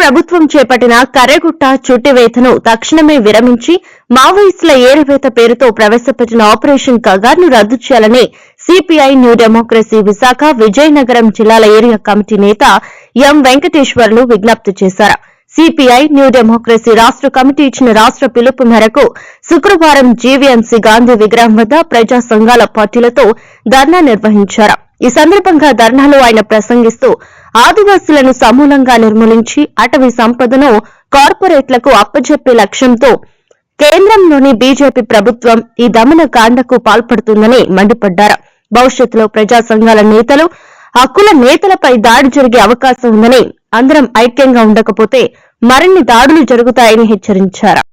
ప్రభుత్వం చేపట్టిన కర్రెగుట్ట చుట్టివేతను తక్షణమే విరమించి మావోయిస్టుల ఏరివేత పేరుతో ప్రవేశపెట్టిన ఆపరేషన్ కగార్ను రద్దు చేయాలని CPI new democracy Visakha Vizianagaram జిల్లాల ఏరియా కమిటీ నేత ఎం వెంకటేశ్వర్లు విజ్ఞప్తి చేశారు. సిపిఐ న్యూ డెమోక్రసీ రాష్ట్ర కమిటీ ఇచ్చిన రాష్ట్ర పిలుపు మేరకు శుక్రవారం జీవీఎంసీ గాంధీ విగ్రహం వద్ద ప్రజా సంఘాల పార్టీలతో ధర్నా నిర్వహించారు. ఈ సందర్భంగా ధర్నాలో ఆయన ప్రసంగిస్తూ ఆదివాసీలను సమూలంగా నిర్మూలించి అటవీ సంపదను కార్పొరేట్లకు అప్పజెప్పే లక్ష్యంతో కేంద్రంలోని బీజేపీ ప్రభుత్వం ఈ దమన కాండకు పాల్పడుతుందని మండిపడ్డారు. భవిష్యత్తులో ప్రజా సంఘాల నేతలు హక్కుల నేతలపై దాడి జరిగే అవకాశం ఉందని, అందరం ఐక్యంగా ఉండకపోతే మరిన్ని దాడులు జరుగుతాయని హెచ్చరించారు.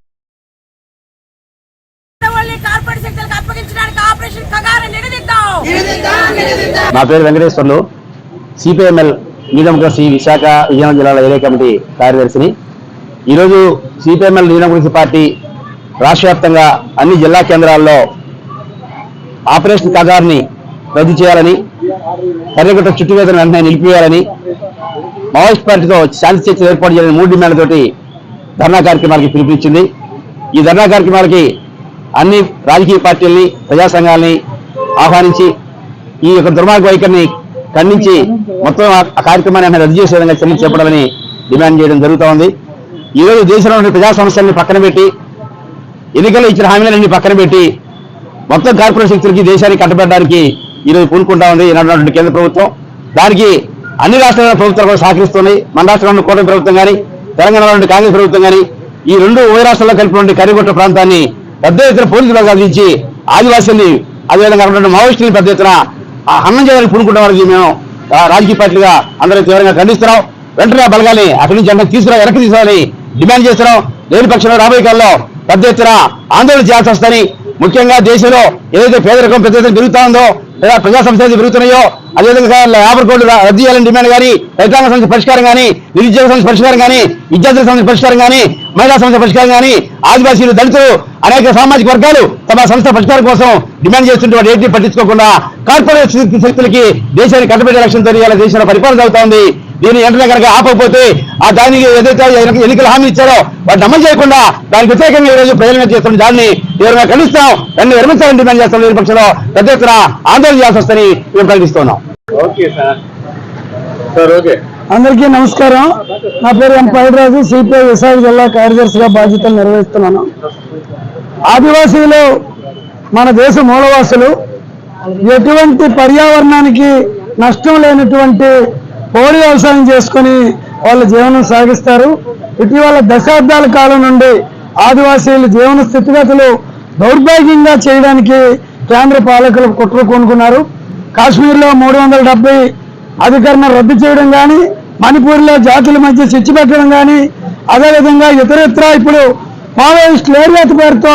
నా పేరు Venkateswarlu, CPML new democracy Visakha Vizianagaram జిల్లాల ఏరియా కమిటీ కార్యదర్శిని. ఈరోజు సిపిఎంఎల్ న్యూ డెమోక్రసీ పార్టీ రాష్ట్ర వ్యాప్తంగా అన్ని జిల్లా కేంద్రాల్లో ఆపరేషన్ కగార్ని రద్దు చేయాలని, కర్రెగుట్ట చుట్టువేతను వెంటనే నిలిపివేయాలని, మావోయిస్ట్ పార్టీతో శాంతి చర్చలు ఏర్పాటు చేయాలని 3 డిమాండ్లతోటి ధర్నా కార్యక్రమాలకి పిలుపునిచ్చింది. ఈ ధర్నా కార్యక్రమాలకి అన్ని రాజకీయ పార్టీలని, ప్రజా సంఘాలని ఆహ్వానించి ఈ యొక్క దుర్మార్గ వైఖరిని ఖండించి మొత్తం ఆ కార్యక్రమాన్ని రద్దు చేసే విధంగా చర్యలు చేపడాలని డిమాండ్ చేయడం జరుగుతూ ఉంది. ఈరోజు దేశంలో ఉన్న ప్రజా సమస్యల్ని పక్కన పెట్టి, ఎన్నికల్లో ఇచ్చిన హామీలన్నీ పక్కన పెట్టి మొత్తం కార్పొరేట్ శక్తులకి దేశానికి కట్టబెట్టడానికి ఈరోజు పూనుకుంటా ఉంది ఈనాడు కేంద్ర ప్రభుత్వం. దానికి అన్ని రాష్ట్రాల ప్రభుత్వాలు కూడా సహకరిస్తున్నాయి. మన రాష్ట్రంలో కూటమి ప్రభుత్వం కానీ, తెలంగాణలో కాంగ్రెస్ ప్రభుత్వం కానీ ఈ రెండు ఉభయ రాష్ట్రాల్లో కలిపినటువంటి కర్రెగుట్ట ప్రాంతాన్ని పెద్ద ఎత్తున పోలీసులు సాధించి ఆదివాసీల్ని, అదేవిధంగా మావోయిస్టుల్ని పెద్ద ఎత్తున హనం చేయడానికి పూనుకుంటాం వారికి మేము రాజకీయ పార్టీలుగా అందరూ తీవ్రంగా ఖండిస్తున్నాం. వెంటనే బలగాన్ని అక్కడి నుంచి వెనక్కి తీసుకోవాలని డిమాండ్ చేస్తున్నాం. లేని పక్షంలో రాబోయే కాలంలో పెద్ద ఎత్తున ఆందోళన చేయాల్సి వస్తుందని, ముఖ్యంగా దేశంలో ఏదైతే పేదరికం పెద్ద ఎత్తున పెరుగుతా ఉందో, లేదా ప్రజా సమస్యలు పెరుగుతున్నాయో, అదేవిధంగా లేబర్ కోడ్ రద్దు చేయాలని డిమాండ్ కానీ, రైతాంగ సమస్య పరిష్కారం కానీ, నిరుద్యోగ సమస్య పరిష్కారం కానీ, విద్యార్థుల సమస్య పరిష్కారం కానీ, మహిళా సమస్య పరిష్కారం కానీ, ఆదివాసీలు, దళితులు అనేక సామాజిక వర్గాలు తమ సమస్య పరిష్కారం కోసం డిమాండ్ చేస్తుంటే వాటి ఏంటి పట్టించుకోకుండా కార్పొరేట్ శక్తులకి దేశాన్ని కట్టబెట్టే లక్ష్యంతో ఇవాళ దేశంలో పరిపాలన జరుగుతా ఉంది. దీన్ని వెంటనే కనుక ఆపకపోతే ఆ దానికి ఏదైతే ఎన్నికల హామీ ఇచ్చారో వాటిని అమలు చేయకుండా దానికి వ్యతిరేకంగా ఈ రోజు ప్రజల మీద చేస్తున్న దాన్ని తీవ్రంగా ఖండిస్తాం. వెంటనే విరమించాలని డిమాండ్ చేస్తాం. లేని పక్షంలో పెద్ద ఎత్తున ఆందోళన చేయాల్సి వస్తుందని మేము ప్రకటిస్తున్నాం. అందరికీ నమస్కారం. నా పేరు ఎం పైరాజు, సిపిఐ విశాఖ జిల్లా కార్యదర్శిగా బాధ్యతలు నిర్వహిస్తున్నాను. ఆదివాసీలు మన దేశ మూలవాసులు. ఎటువంటి పర్యావరణానికి నష్టం లేనటువంటి పౌర వ్యవసాయం చేసుకుని వాళ్ళ జీవనం సాగిస్తారు. ఇటీవల దశాబ్దాల కాలం నుండి ఆదివాసీల జీవన స్థితిగతులు దౌర్భాగ్యంగా చేయడానికి కేంద్ర పాలకులు కుట్ర కొనుక్కున్నారు. కాశ్మీర్లో 370 అధికరణ రద్దు చేయడం కానీ, మణిపూర్లో జాతుల మధ్య చిచ్చు పెట్టడం కానీ, అదేవిధంగా ఇతరత్రా ఇప్పుడు మావోయిస్టుల ఏరివేత పేరుతో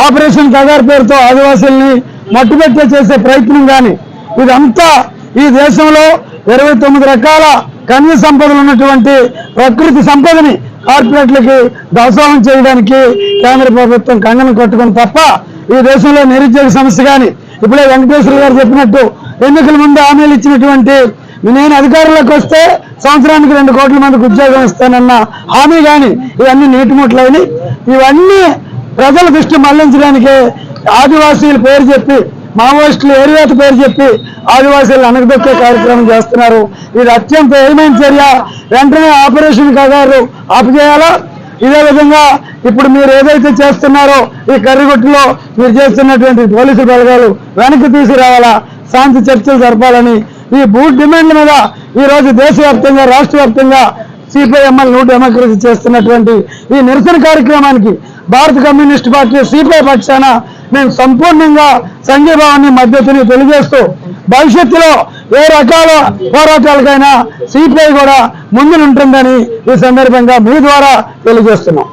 ఆపరేషన్ కగార్ పేరుతో ఆదివాసీల్ని మట్టుబెట్టే చేసే ప్రయత్నం కానీ, ఇదంతా ఈ దేశంలో 29 రకాల ఖనిజ సంపదలు ఉన్నటువంటి ప్రకృతి సంపదని కార్పొరేట్లకి దాసోహం చేయడానికి కేంద్ర ప్రభుత్వం కంగనం కట్టుకుని తప్ప ఈ దేశంలో నిరుద్యోగ సమస్య కానీ, ఇప్పుడే వెంకటేశ్వర గారు చెప్పినట్టు ఎన్నికల ముందు హామీలు ఇచ్చినటువంటి నేను అధికారంలోకి వస్తే సంవత్సరానికి 2 కోట్ల మందికి ఉద్యోగం ఇస్తానన్న హామీ కానీ ఇవన్నీ నీటి ముట్లైనవి. ఇవన్నీ ప్రజల దృష్టి మళ్లించడానికి ఆదివాసీల పేరు చెప్పి, మావోయిస్టుల ఏరివేత పేరు చెప్పి ఆదివాసీలు అనగదొక్కే కార్యక్రమం చేస్తున్నారు. ఇది అత్యంత హేయమైన చర్య. వెంటనే ఆపరేషన్ కగారు ఆపుచేయాలా. ఇదే విధంగా ఇప్పుడు మీరు ఏదైతే చేస్తున్నారో ఈ కర్రెగుట్టలో మీరు చేస్తున్నటువంటి పోలీసు బలగాలు వెనక్కి తీసుకురావాలా, శాంతి చర్చలు జరపాలని ఈ డిమాండ్ల మీద ఈ రోజు దేశవ్యాప్తంగా, రాష్ట్ర వ్యాప్తంగా సిపిఐఎంఎల్ న్యూ డెమోక్రసీ చేస్తున్నటువంటి ఈ నిరసన కార్యక్రమానికి భారత కమ్యూనిస్ట్ పార్టీ సిపిఐ పక్షాన మేము సంపూర్ణంగా సంఘీభావాన్ని, మద్దతుని తెలియజేస్తూ భవిష్యత్తులో ఏ రకాల పోరాటాలకైనా సిపిఐ కూడా ముందుంటుందని ఈ సందర్భంగా మీ ద్వారా తెలియజేస్తున్నాం.